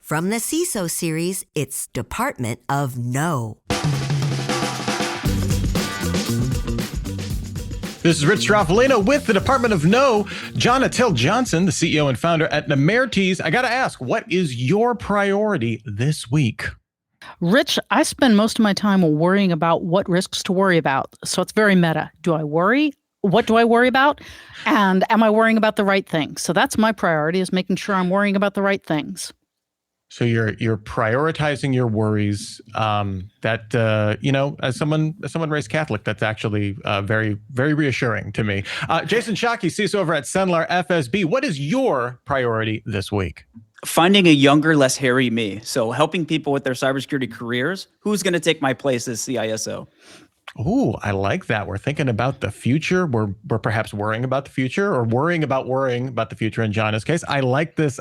From the CISO series, it's Department of No. This is Rich Stroffolino with the Department of No. John Attell Johnson, the CEO and founder at Nemertes. I got to ask, what is your priority this week? Rich, I spend most of my time worrying about what risks to worry about. So it's very meta. Do I worry? What do I worry about? And am I worrying about the right things? So that's my priority, is making sure I'm worrying about the right things. So you're prioritizing your worries. As someone raised Catholic, that's actually very, very reassuring to me. Jason Shockey, CISO over at Cenlar FSB. What is your priority this week? Finding a younger, less hairy me. So helping people with their cybersecurity careers. Who's going to take my place as CISO? Ooh, I like that. We're thinking about the future. We're perhaps worrying about the future, or worrying about the future in John's case. I like this.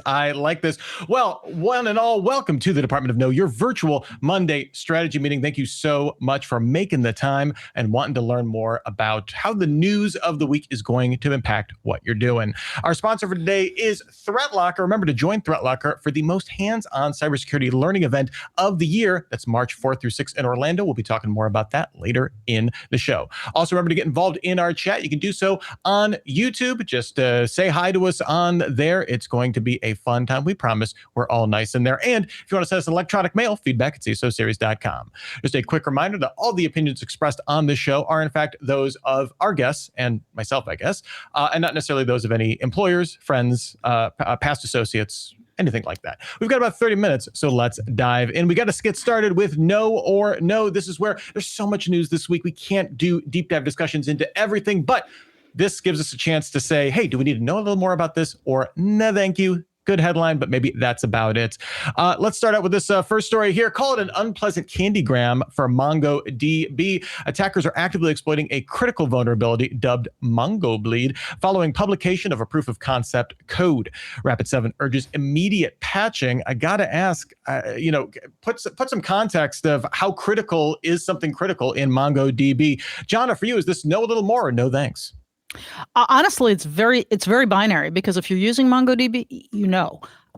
Well, one and all, welcome to the Department of No, your virtual Monday strategy meeting. Thank you so much for making the time and wanting to learn more about how the news of the week is going to impact what you're doing. Our sponsor for today is ThreatLocker. Remember to join ThreatLocker for the most hands-on cybersecurity learning event of the year. That's March 4th through 6th in Orlando. We'll be talking more about that later in the show. Also, remember to get involved in our chat. You can do so on YouTube. Just say hi to us on there. It's going to be a fun time. We promise we're all nice in there. And if you want to send us an electronic mail, feedback at CISOseries.com. Just a quick reminder that all the opinions expressed on this show are, in fact, those of our guests and myself, I guess, and not necessarily those of any employers, friends, past associates, anything like that. We've got about 30 minutes, so let's dive in. We got to get started with No or No. This is where there's so much news this week. We can't do deep dive discussions into everything, but this gives us a chance to say, hey, do we need to know a little more about this? Or no, thank you. Good headline, but maybe that's about it. Let's start out with this first story here. Call it an unpleasant candygram for MongoDB. Attackers are actively exploiting a critical vulnerability dubbed MongoBleed following publication of a proof of concept code. Rapid7 urges immediate patching. I got to ask, put some context of how critical is something critical in MongoDB. John, for you, is this know a little more or no thanks? Honestly, it's very binary, because if you're using MongoDB,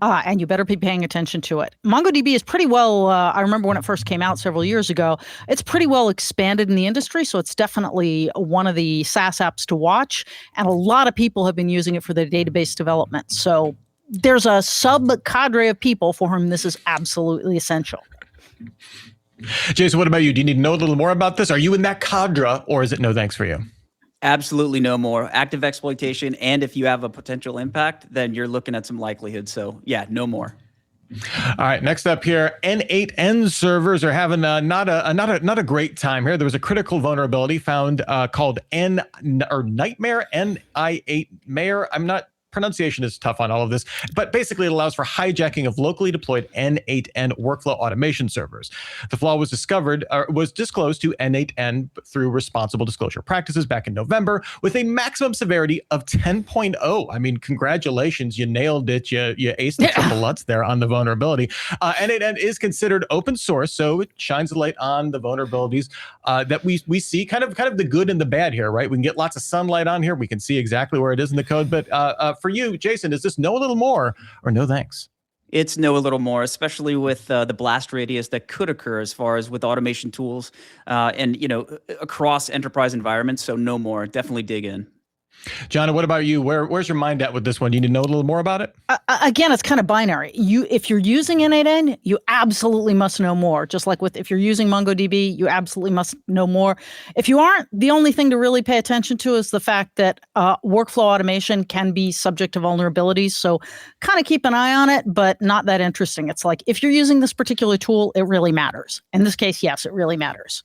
and you better be paying attention to it. MongoDB is pretty well, I remember when it first came out several years ago, it's pretty well expanded in the industry. So it's definitely one of the SaaS apps to watch. And a lot of people have been using it for their database development. So there's a sub-cadre of people for whom this is absolutely essential. Jason, what about you? Do you need to know a little more about this? Are you in that cadre, or is it no thanks for you? Absolutely no more. Active exploitation, and if you have a potential impact, then you're looking at some likelihood. So yeah, no more. All right, next up here, N8N servers are having not a great time here. There was a critical vulnerability found called Nightmare, N-I-8-Mare. Pronunciation is tough on all of this, but basically it allows for hijacking of locally deployed N8N workflow automation servers. The flaw was disclosed to N8N through responsible disclosure practices back in November with a maximum severity of 10.0. I mean, congratulations, you nailed it. You aced the triple Lutz there on the vulnerability. N8N is considered open source, so it shines a light on the vulnerabilities that we see, kind of the good and the bad here, right? We can get lots of sunlight on here. We can see exactly where it is in the code, but for you, Jason, is this know a little more or no thanks? It's know a little more, especially with the blast radius that could occur as far as with automation tools and across enterprise environments. So no more. Definitely dig in. John, what about you? Where's your mind at with this one? Do you need to know a little more about it? Again, it's kind of binary. If you're using N8N, you absolutely must know more. Just like if you're using MongoDB, you absolutely must know more. If you aren't, the only thing to really pay attention to is the fact that workflow automation can be subject to vulnerabilities. So kind of keep an eye on it, but not that interesting. It's like, if you're using this particular tool, it really matters. In this case, yes, it really matters.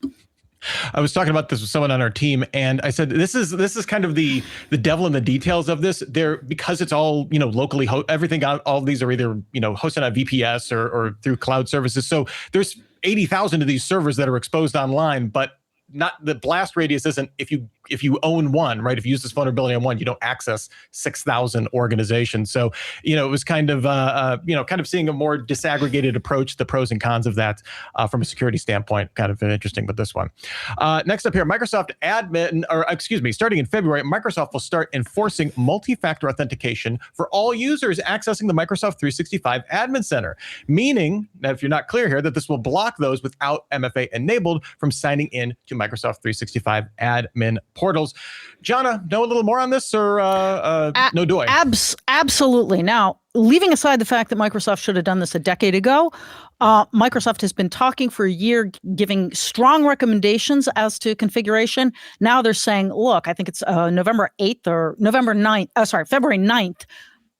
I was talking about this with someone on our team, and I said this is kind of the devil in the details of this. Because it's all locally everything. All of these are either hosted on VPS or through cloud services. So there's 80,000 of these servers that are exposed online, but not the blast radius isn't if you if you own one, right? If you use this vulnerability on one, you don't access 6,000 organizations. So, it was kind of, kind of seeing a more disaggregated approach, the pros and cons of that from a security standpoint, kind of interesting with this one. Next up here, starting in February, Microsoft will start enforcing multi-factor authentication for all users accessing the Microsoft 365 Admin Center, meaning that if you're not clear here, that this will block those without MFA enabled from signing in to Microsoft 365 admin portals. Jana, know a little more on this, or no doy? Absolutely. Now, leaving aside the fact that Microsoft should have done this a decade ago, Microsoft has been talking for a year, giving strong recommendations as to configuration. Now they're saying, look, I think it's February 9th.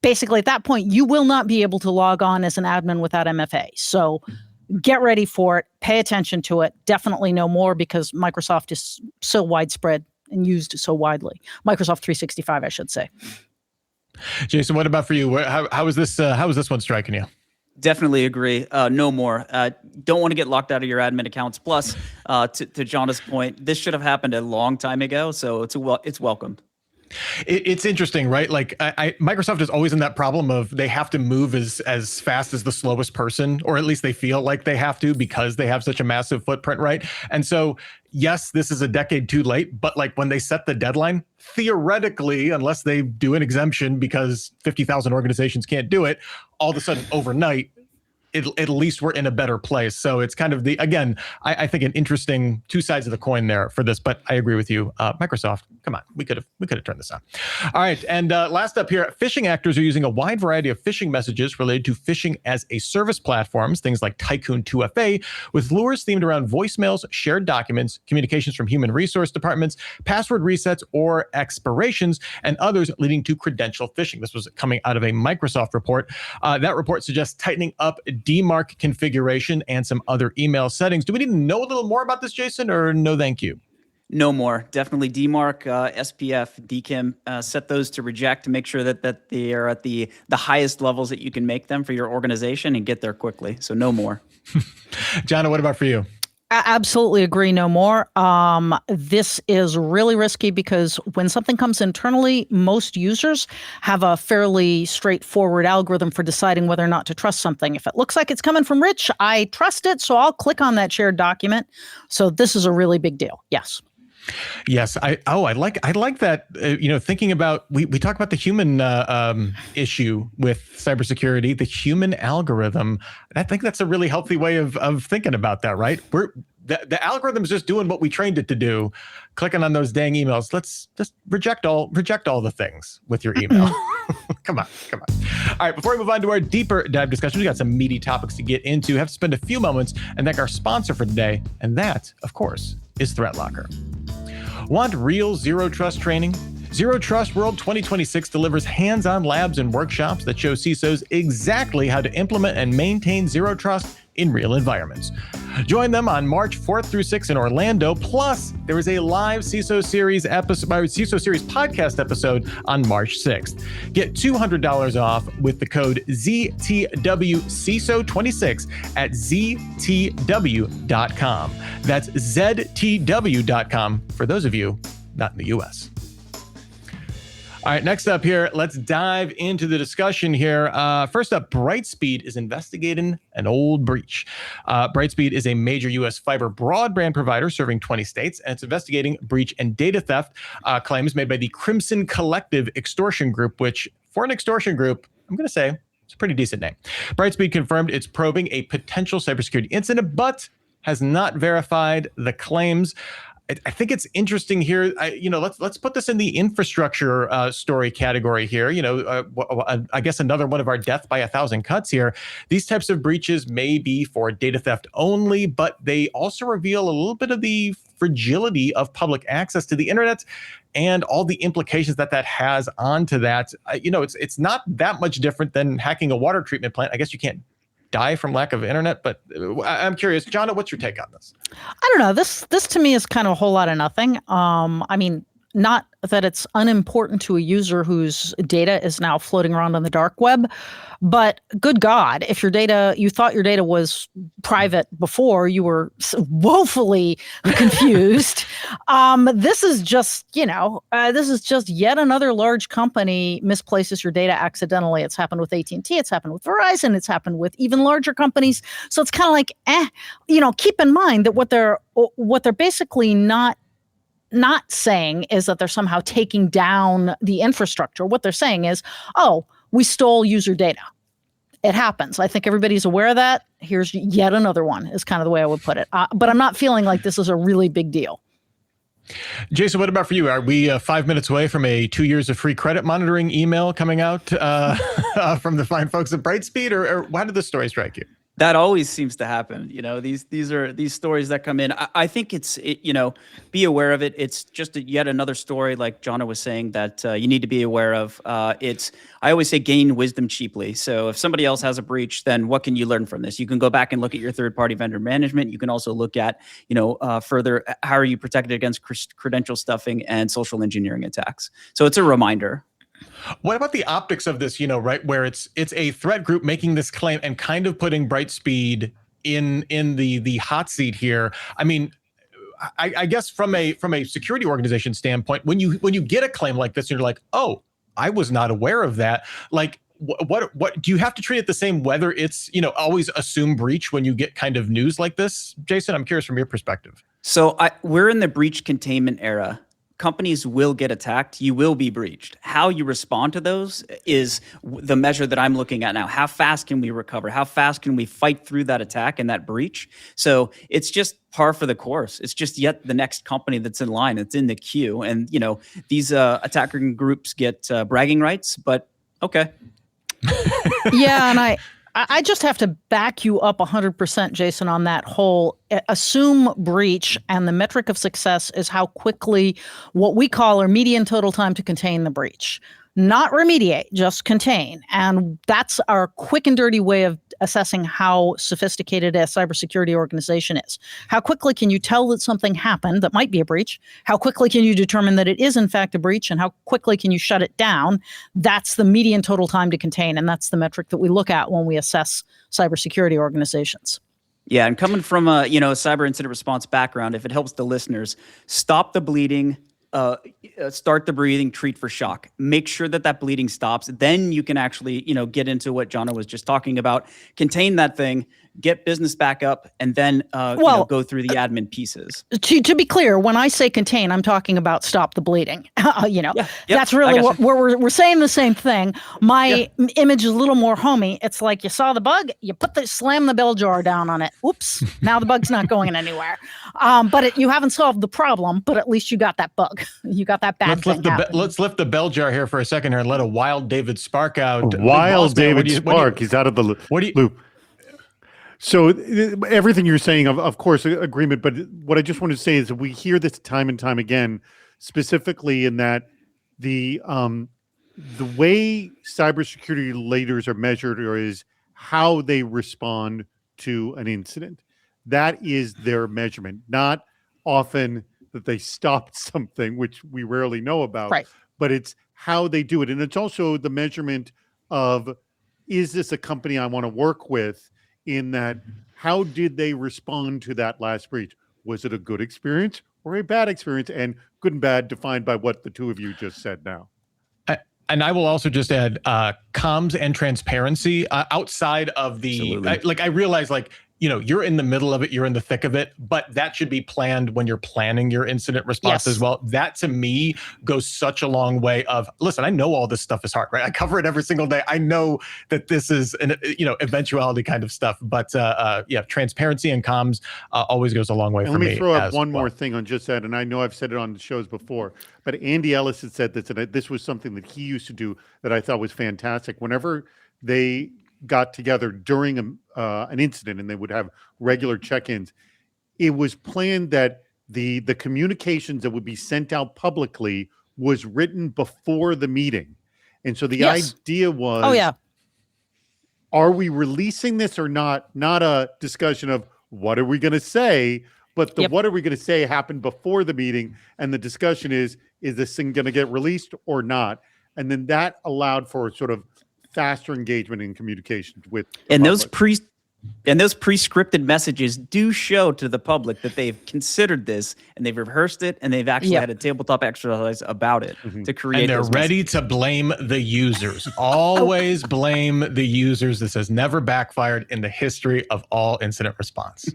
Basically, at that point, you will not be able to log on as an admin without MFA. So get ready for it. Pay attention to it. Definitely know more, because Microsoft is so widespread and used so widely. Microsoft 365, I should say. Jason, what about for you? How is this one striking you? Definitely agree. No more. Don't want to get locked out of your admin accounts. Plus, to Jana's point, this should have happened a long time ago. So it's welcomed. It's interesting, right? Like Microsoft is always in that problem of they have to move as fast as the slowest person, or at least they feel like they have to, because they have such a massive footprint, right? And so, yes, this is a decade too late, but like when they set the deadline, theoretically, unless they do an exemption because 50,000 organizations can't do it, all of a sudden overnight, at least we're in a better place. So it's kind of I think an interesting two sides of the coin there for this, but I agree with you. Microsoft, come on, we could have turned this on. All right. And last up here, phishing actors are using a wide variety of phishing messages related to phishing as a service platforms, things like Tycoon 2FA, with lures themed around voicemails, shared documents, communications from human resource departments, password resets or expirations, and others leading to credential phishing. This was coming out of a Microsoft report. That report suggests tightening up DMARC configuration and some other email settings. Do we need to know a little more about this, Jason, or no thank you? No more. Definitely DMARC, SPF, DKIM, set those to reject to make sure that they are at the highest levels that you can make them for your organization and get there quickly. So no more. Jana, what about for you? Absolutely agree. No more. This is really risky, because when something comes internally, most users have a fairly straightforward algorithm for deciding whether or not to trust something. If it looks like it's coming from Rich, I trust it, so I'll click on that shared document. So this is a really big deal. Yes. Yes, I like that. Thinking about we talk about the human issue with cybersecurity, the human algorithm. I think that's a really healthy way of thinking about that, right? The algorithm's just doing what we trained it to do, clicking on those dang emails. Let's just reject all the things with your email. Come on. All right, before we move on to our deeper dive discussion, we got some meaty topics to get into. We have to spend a few moments and thank our sponsor for today, and that, of course, is ThreatLocker. Want real zero trust training? Zero Trust World 2026 delivers hands-on labs and workshops that show CISOs exactly how to implement and maintain zero trust in real environments. Join them on March 4th through 6th in Orlando. Plus, there is a live CISO Series podcast episode on March 6th. Get $200 off with the code ZTWCISO26 at ZTW.com. That's ZTW.com for those of you not in the US. All right, next up here, let's dive into the discussion here. First up, Brightspeed is investigating an old breach. Brightspeed is a major U.S. fiber broadband provider serving 20 states, and it's investigating breach and data theft claims made by the Crimson Collective extortion group, which, for an extortion group, I'm going to say it's a pretty decent name. Brightspeed confirmed it's probing a potential cybersecurity incident, but has not verified the claims. I think it's interesting here. Let's put this in the infrastructure story category here. I guess another one of our death by 1,000 cuts here. These types of breaches may be for data theft only, but they also reveal a little bit of the fragility of public access to the internet and all the implications that has onto that. It's not that much different than hacking a water treatment plant. I guess you can't die from lack of internet, but I'm curious, Jana, what's your take on this? I don't know. This to me is kind of a whole lot of nothing. not that it's unimportant to a user whose data is now floating around on the dark web, but good God, if you thought your data was private before, you were woefully confused. This is just, this is just yet another large company misplaces your data accidentally. It's happened with AT&T, it's happened with Verizon, it's happened with even larger companies. So it's kind of like, keep in mind that what they're basically not saying is that they're somehow taking down the infrastructure. What they're saying is, oh, we stole user data. It happens. I think everybody's aware of that. Here's yet another one, is kind of the way I would put it. But I'm not feeling like this is a really big deal. Jason, what about for you? Are we 5 minutes away from a 2 years of free credit monitoring email coming out from the fine folks at Brightspeed, or how did this story strike you? That always seems to happen. These are these stories that come in. I think be aware of it. It's just yet another story, like Jonna was saying, that you need to be aware of. I always say gain wisdom cheaply. So if somebody else has a breach, then what can you learn from this? You can go back and look at your third-party vendor management. You can also look at, further, how are you protected against credential stuffing and social engineering attacks? So it's a reminder. What about the optics of this, right, where it's a threat group making this claim and kind of putting Brightspeed in the hot seat here? I mean, I guess from a security organization standpoint, when you get a claim like this and you're like, oh, I was not aware of that, like what do you have to treat it the same whether it's, always assume breach when you get kind of news like this? Jason, I'm curious from your perspective. So we're in the breach containment era. Companies will get attacked. You will be breached. How you respond to those is the measure that I'm looking at now. How fast can we recover? How fast can we fight through that attack and that breach? So it's just par for the course. It's just yet the next company that's in line. It's in the queue. And, these attacker groups get bragging rights, but okay. Yeah, and I just have to back you up 100%, Jason, on that whole assume breach, and the metric of success is how quickly what we call our median total time to contain the breach. Not remediate, just contain. And that's our quick and dirty way of assessing how sophisticated a cybersecurity organization is. How quickly can you tell that something happened that might be a breach? How quickly can you determine that it is in fact a breach? And how quickly can you shut it down? That's the median total time to contain. And that's the metric that we look at when we assess cybersecurity organizations. Yeah, and coming from a cyber incident response background, if it helps the listeners, stop the bleeding, start the breathing, treat for shock. Make sure that bleeding stops. Then you can actually, get into what Jonna was just talking about. Contain that thing, get business back up, and then go through the admin pieces. To be clear, when I say contain, I'm talking about stop the bleeding. That's really what we're saying the same thing. My image is a little more homey. It's like you saw the bug, you slam the bell jar down on it. Oops, now the bug's not going anywhere. But you haven't solved the problem, but at least you got that bug. You got that bad thing. Let's lift the bell jar here for a second here and let a wild David Spark out. Wild David Spark, he's out of the loop. So everything you're saying, of course, agreement. But what I just want to say is that we hear this time and time again, specifically in that the way cybersecurity leaders are measured is how they respond to an incident. That is their measurement, not often that they stopped something, which we rarely know about, right, but it's how they do it. And it's also the measurement of, is this a company I want to work with? In that, how did they respond to that last breach? Was it a good experience or a bad experience? And good and bad defined by what the two of you just said now. And I will also just add comms and transparency outside of the, I realize you're in the middle of it, you're in the thick of it, but that should be planned when you're planning your incident response as well. That to me goes such a long way of, listen, I know all this stuff is hard, right? I cover it every single day. I know that this is an, eventuality kind of stuff, but transparency and comms always goes a long way for me. Let me throw out one more thing on just that. And I know I've said it on the shows before, but Andy Ellis had said this, and this was something that he used to do that I thought was fantastic. Whenever they got together during an incident and they would have regular check-ins, it was planned that the communications that would be sent out publicly was written before the meeting. And so the idea was, are we releasing this or not? Not a discussion of what are we going to say, But the what are we going to say happened before the meeting, and the discussion is this thing going to get released or not? And then that allowed for sort of faster engagement in communications with the public. Those pre-scripted messages do show to the public that they've considered this and they've rehearsed it and they've actually had a tabletop exercise about it to create. And they're ready to blame the users. Always blame the users. This has never backfired in the history of all incident response.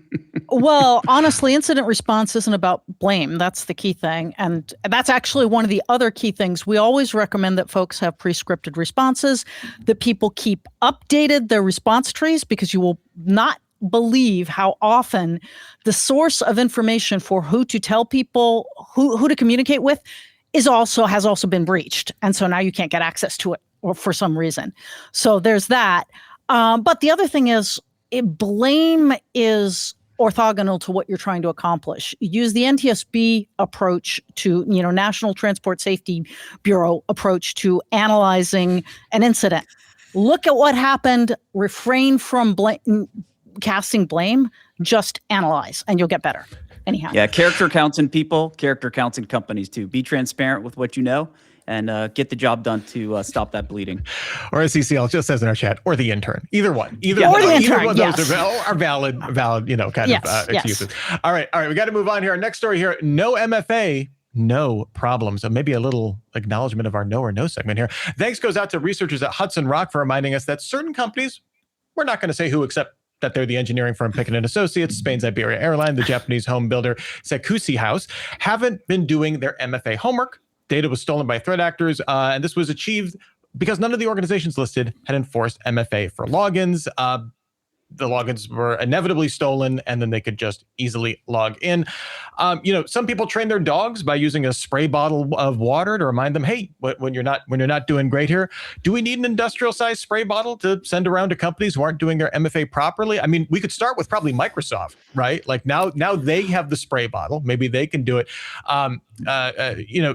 Well, honestly, incident response isn't about blame. That's the key thing. And that's actually one of the other key things. We always recommend that folks have pre-scripted responses, that people keep updated their response trees, because you will not believe how often the source of information for who to tell people, who to communicate with, has also been breached. And so now you can't get access to it or for some reason. So there's that. But the other thing is, blame is orthogonal to what you're trying to accomplish. Use the NTSB approach to, National Transport Safety Bureau approach to analyzing an incident. Look at what happened, refrain from casting blame, just analyze, and you'll get better. Anyhow. Yeah, character counts in people, character counts in companies too. Be transparent with what you know, and get the job done to stop that bleeding. Or as CCL just says in our chat, or the intern. Either one. Either or one. The Either intern, one of those are valid, excuses. All right. We got to move on here. Our next story here, no MFA. No problems. So maybe a little acknowledgement of our no or no segment here. Thanks goes out to researchers at Hudson Rock for reminding us that certain companies, we're not going to say who, except that they're the engineering firm Pickett & Associates, Spain's Iberia Airline, the Japanese home builder Sekusi House, haven't been doing their MFA homework. Data was stolen by threat actors, and this was achieved because none of the organizations listed had enforced MFA for logins. The logins were inevitably stolen, and then they could just easily log in. Some people train their dogs by using a spray bottle of water to remind them, hey, when you're not doing great here. Do we need an industrial-sized spray bottle to send around to companies who aren't doing their MFA properly? I mean, we could start with probably Microsoft, right? Like now they have the spray bottle. Maybe they can do it.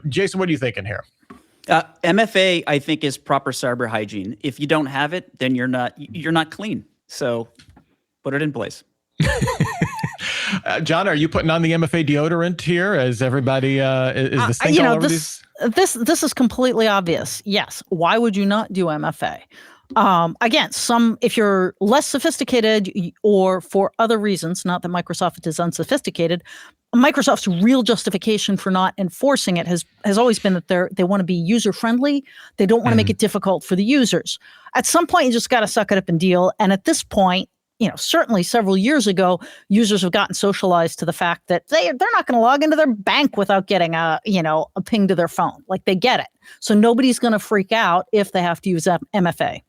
Jason, what are you thinking here? MFA, I think, is proper cyber hygiene. If you don't have it, then you're not clean. So put it in place. John, are you putting on the MFA deodorant here? As everybody is this thing all over these? This is completely obvious. Yes. Why would you not do MFA? Again, if you're less sophisticated or for other reasons, not that Microsoft is unsophisticated, Microsoft's real justification for not enforcing it has always been that they want to be user friendly. They don't want to make it difficult for the users. At some point, you just got to suck it up and deal. And at this point, certainly several years ago, users have gotten socialized to the fact that they're not going to log into their bank without getting a ping to their phone. Like, they get it. So nobody's going to freak out if they have to use MFA.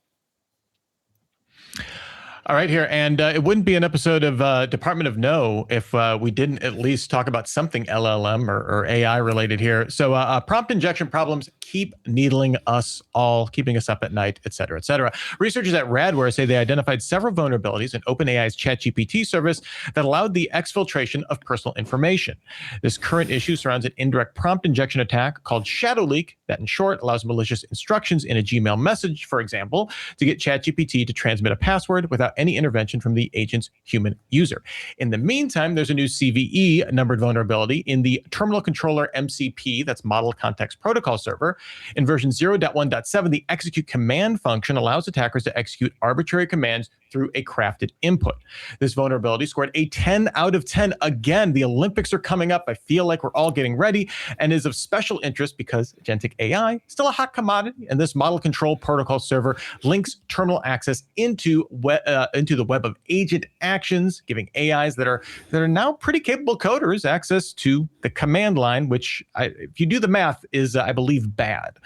All right, here. And it wouldn't be an episode of Department of No if we didn't at least talk about something LLM or AI related here. So prompt injection problems keep needling us all, keeping us up at night, et cetera, et cetera. Researchers at Radware say they identified several vulnerabilities in OpenAI's ChatGPT service that allowed the exfiltration of personal information. This current issue surrounds an indirect prompt injection attack called Shadow Leak that, in short, allows malicious instructions in a Gmail message, for example, to get ChatGPT to transmit a password without any intervention from the agent's human user. In the meantime, there's a new CVE numbered vulnerability in the Terminal Controller MCP, that's Model Context Protocol Server. In version 0.1.7, the execute command function allows attackers to execute arbitrary commands through a crafted input. This vulnerability scored a 10 out of 10. Again, the Olympics are coming up. I feel like we're all getting ready, and is of special interest because agentic AI is still a hot commodity, and this model control protocol server links terminal access into the web of agent actions, giving AIs that are now pretty capable coders access to the command line, which, if you do the math, is, I believe, bad.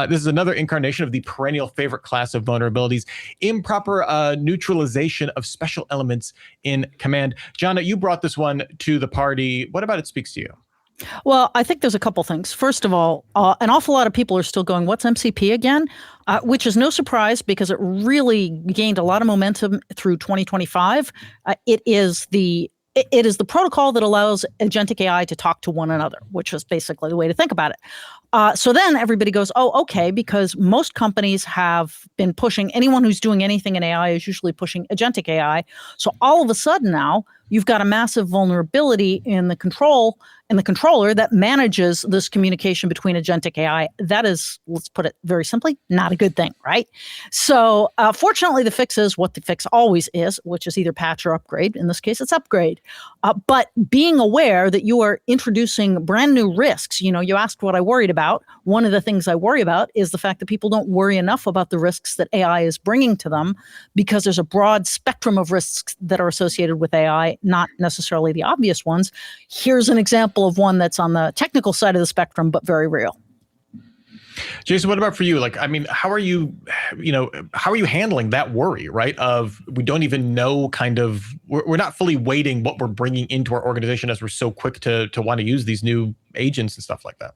This is another incarnation of the perennial favorite class of vulnerabilities, improper neutralization of special elements in command. Jana, you brought this one to the party. What about it speaks to you? Well, I think there's a couple things. First of all, an awful lot of people are still going, what's MCP again? Which is no surprise because it really gained a lot of momentum through 2025. It is the protocol that allows agentic AI to talk to one another, which is basically the way to think about it. So then everybody goes, oh, okay, because most companies have been pushing, anyone who's doing anything in AI is usually pushing agentic AI. So all of a sudden now, you've got a massive vulnerability in the controller that manages this communication between agentic AI. That is, let's put it very simply, not a good thing, right? So fortunately, the fix is what the fix always is, which is either patch or upgrade. In this case, it's upgrade. But being aware that you are introducing brand new risks, you asked what I worried about. One of the things I worry about is the fact that people don't worry enough about the risks that AI is bringing to them, because there's a broad spectrum of risks that are associated with AI, not necessarily the obvious ones. Here's an example of one that's on the technical side of the spectrum, but very real. Jason, what about for you? How are you handling that worry, right? Of we don't even know we're not fully weighting what we're bringing into our organization as we're so quick to want to use these new agents and stuff like that.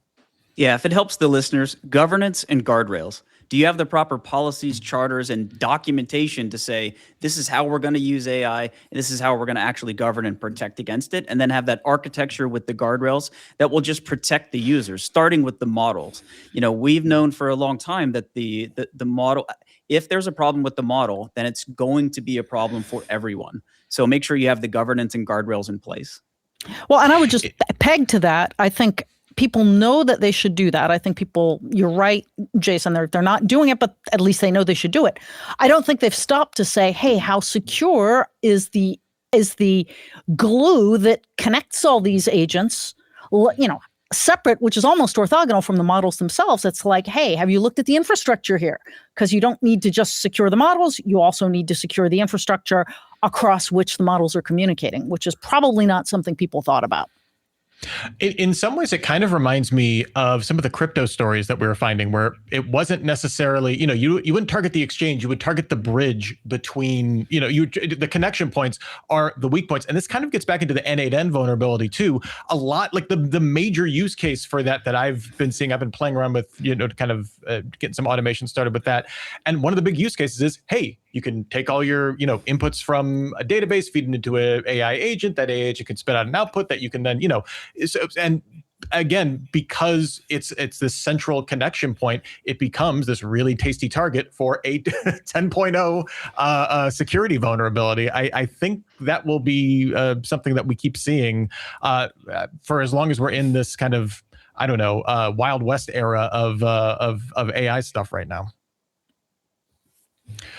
Yeah, if it helps the listeners, governance and guardrails. Do you have the proper policies, charters, and documentation to say, this is how we're going to use AI, and this is how we're going to actually govern and protect against it, and then have that architecture with the guardrails that will just protect the users, starting with the models. We've known for a long time that the model, if there's a problem with the model, then it's going to be a problem for everyone. So make sure you have the governance and guardrails in place. Well, and I would just peg to that. I think people know that they should do that. I think you're right, Jason, they're not doing it, but at least they know they should do it. I don't think they've stopped to say, hey, how secure is the glue that connects all these agents, separate, which is almost orthogonal from the models themselves. It's like, hey, have you looked at the infrastructure here? Because you don't need to just secure the models, you also need to secure the infrastructure across which the models are communicating, which is probably not something people thought about. In some ways, it kind of reminds me of some of the crypto stories that we were finding, where it wasn't necessarily, you wouldn't target the exchange, you would target the bridge between, the connection points are the weak points. And this kind of gets back into the N8N vulnerability too. A lot, like the major use case for that I've been seeing, I've been playing around with, to kind of getting some automation started with that. And one of the big use cases is, hey, you can take all your, inputs from a database, feed it into an AI agent. That AI agent can spit out an output that you can then, and again, because it's this central connection point, it becomes this really tasty target for a 10.0 security vulnerability. I think that will be something that we keep seeing for as long as we're in this kind of, Wild West era of AI stuff right now.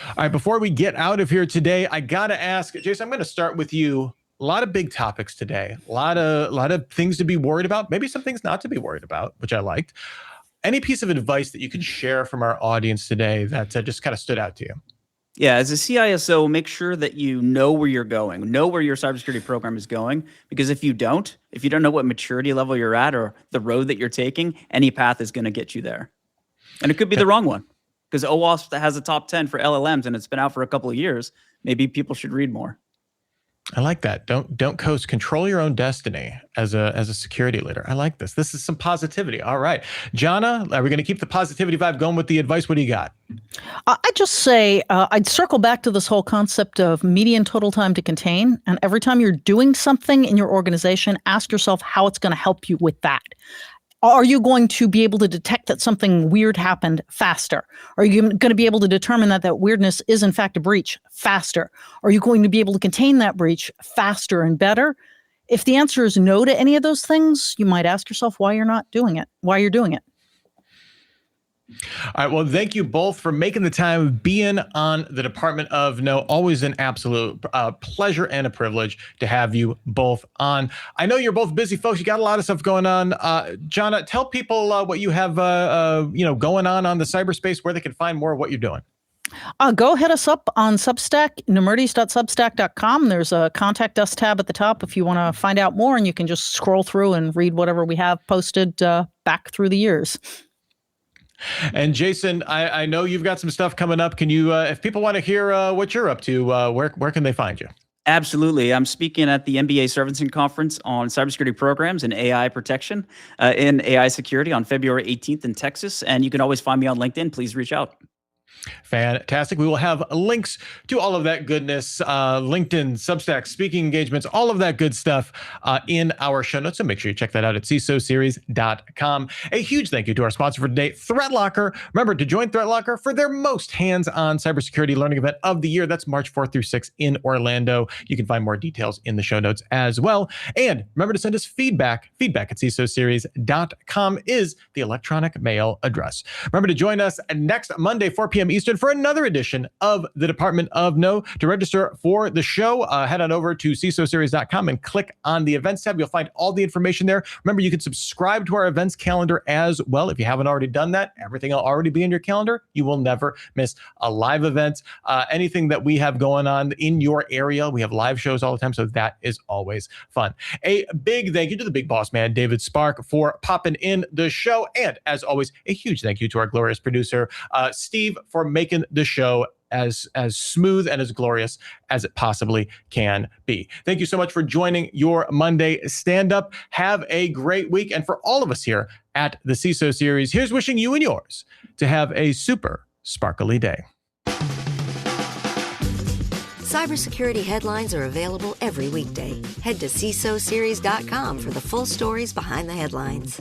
All right, before we get out of here today, I gotta ask, Jason, I'm going to start with you. A lot of big topics today, a lot of things to be worried about, maybe some things not to be worried about, which I liked. Any piece of advice that you could share from our audience today that just kind of stood out to you? Yeah, as a CISO, make sure that you know where you're going, know where your cybersecurity program is going, because if you don't know what maturity level you're at or the road that you're taking, any path is going to get you there. And it could be the wrong one, because OWASP has a top 10 for LLMs and it's been out for a couple of years. Maybe people should read more. I like that. Don't coast. Control your own destiny as a security leader. I like this. This is some positivity. All right, Jana, are we going to keep the positivity vibe going with the advice? What do you got? I'd just say I'd circle back to this whole concept of median total time to contain. And every time you're doing something in your organization, ask yourself how it's going to help you with that. Are you going to be able to detect that something weird happened faster? Are you going to be able to determine that weirdness is in fact a breach faster? Are you going to be able to contain that breach faster and better? If the answer is no to any of those things, you might ask yourself why you're not doing it, why you're doing it. All right. Well, thank you both for making the time, being on the Department of No. Always an absolute pleasure and a privilege to have you both on. I know you're both busy folks. You got a lot of stuff going on. Jana, tell people what you have going on the cyberspace, where they can find more of what you're doing. Go hit us up on Substack, nemertes.substack.com. There's a contact us tab at the top if you want to find out more, and you can just scroll through and read whatever we have posted back through the years. And Jason, I know you've got some stuff coming up. Can you, if people want to hear what you're up to, where can they find you? Absolutely. I'm speaking at the MBA Servicing Conference on cybersecurity programs and AI protection in AI security on February 18th in Texas. And you can always find me on LinkedIn. Please reach out. Fantastic. We will have links to all of that goodness, LinkedIn, Substack, speaking engagements, all of that good stuff in our show notes. So make sure you check that out at CISOseries.com. A huge thank you to our sponsor for today, ThreatLocker. Remember to join ThreatLocker for their most hands-on cybersecurity learning event of the year. That's March 4th through 6th in Orlando. You can find more details in the show notes as well. And remember to send us feedback. Feedback at CISOseries.com is the electronic mail address. Remember to join us next Monday, 4 p.m. Eastern for another edition of the Department of No. To register for the show, head on over to CISOseries.com and click on the events tab. You'll find all the information there. Remember, you can subscribe to our events calendar as well. If you haven't already done that, everything will already be in your calendar. You will never miss a live event. Anything that we have going on in your area, we have live shows all the time, so that is always fun. A big thank you to the big boss man, David Spark, for popping in the show. And as always, a huge thank you to our glorious producer, Steve, for making the show as smooth and as glorious as it possibly can be. Thank you so much for joining your Monday stand-up. Have a great week. And for all of us here at the CISO Series, here's wishing you and yours to have a super sparkly day. Cybersecurity headlines are available every weekday. Head to CISOseries.com for the full stories behind the headlines.